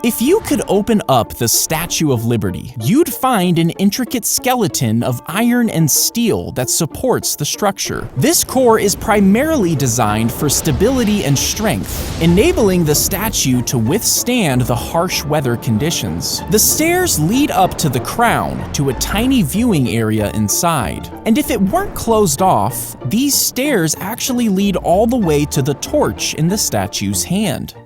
If you could open up the Statue of Liberty, you'd find an intricate skeleton of iron and steel that supports the structure. This core is primarily designed for stability and strength, enabling the statue to withstand the harsh weather conditions. The stairs lead up to the crown to a tiny viewing area inside. And if it weren't closed off, these stairs actually lead all the way to the torch in the statue's hand.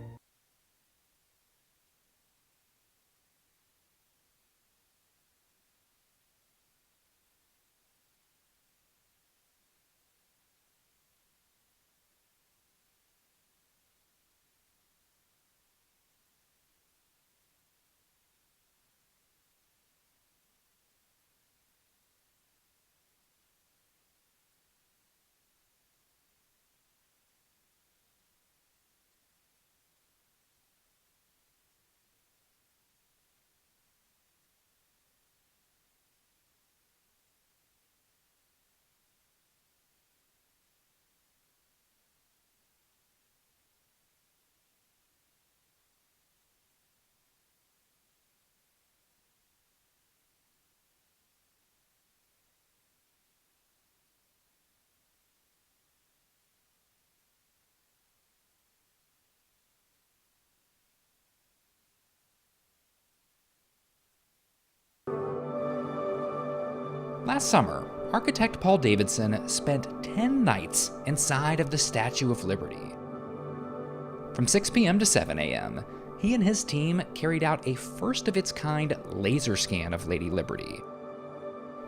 Last summer, architect Paul Davidson spent 10 nights inside of the Statue of Liberty. From 6 p.m. to 7 a.m., he and his team carried out a first-of-its-kind laser scan of Lady Liberty,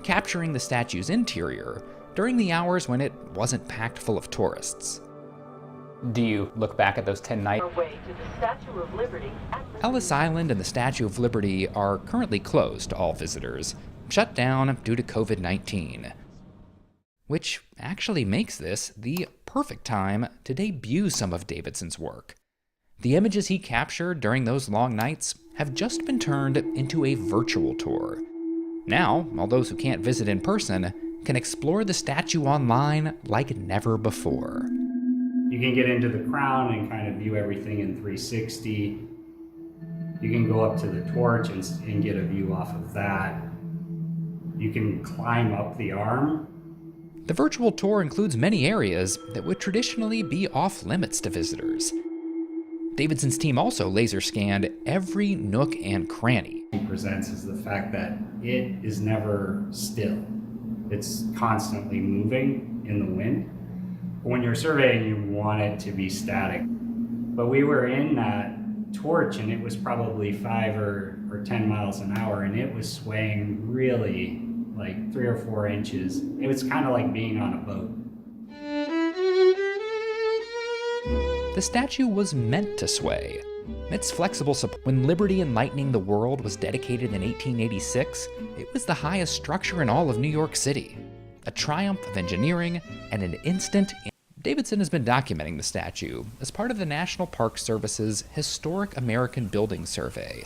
capturing the statue's interior during the hours when it wasn't packed full of tourists. Do you look back at those 10 nights? Ellis Island and the Statue of Liberty are currently closed to all visitors, shut down due to COVID-19, which actually makes this the perfect time to debut some of Davidson's work. The images he captured during those long nights have just been turned into a virtual tour. Now, all those who can't visit in person can explore the statue online like never before. You can get into the crown and kind of view everything in 360. You can go up to the torch and get a view off of that. You can climb up the arm. The virtual tour includes many areas that would traditionally be off limits to visitors. Davidson's team also laser scanned every nook and cranny. He presents is the fact that it is never still. It's constantly moving in the wind. When you're surveying, you want it to be static. But we were in that torch and it was probably 5 or 10 miles an hour and it was swaying really like 3 or 4 inches. It was kind of like being on a boat. The statue was meant to sway. Its flexible support. When Liberty Enlightening the World was dedicated in 1886, it was the highest structure in all of New York City. A triumph of engineering and an instant. Davidson has been documenting the statue as part of the National Park Service's Historic American Building Survey.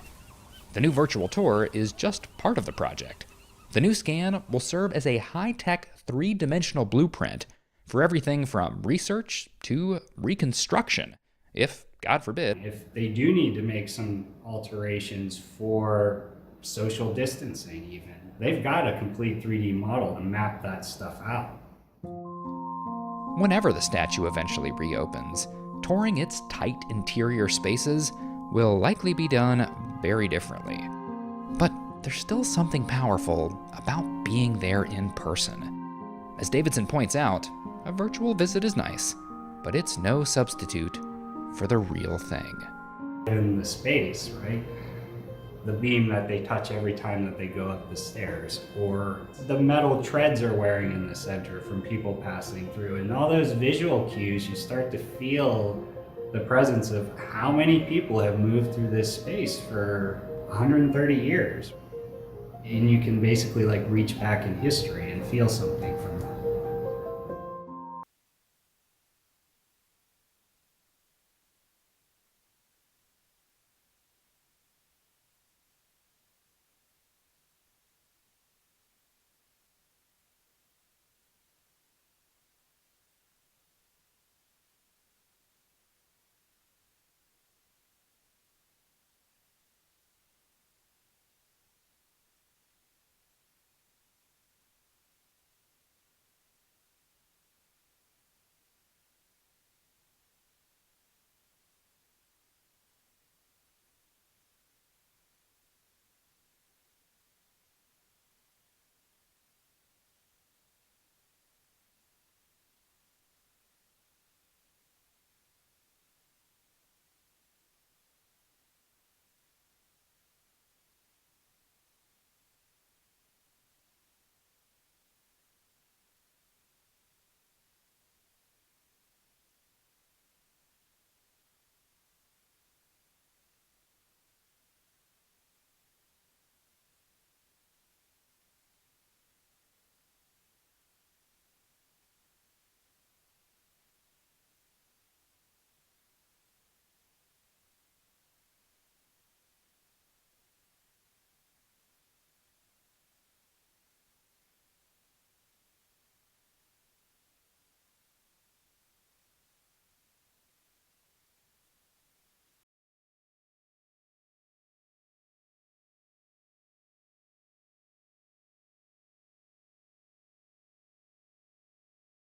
The new virtual tour is just part of the project. The new scan will serve as a high-tech, three-dimensional blueprint for everything from research to reconstruction, if, God forbid, if they do need to make some alterations for social distancing even, they've got a complete 3D model to map that stuff out. Whenever the statue eventually reopens, touring its tight interior spaces will likely be done very differently. But there's still something powerful about being there in person. As Davidson points out, a virtual visit is nice, but it's no substitute for the real thing. In the space, right? The beam that they touch every time that they go up the stairs, or the metal treads they're wearing in the center from people passing through, and all those visual cues, you start to feel the presence of how many people have moved through this space for 130 years. And you can basically like reach back in history and feel some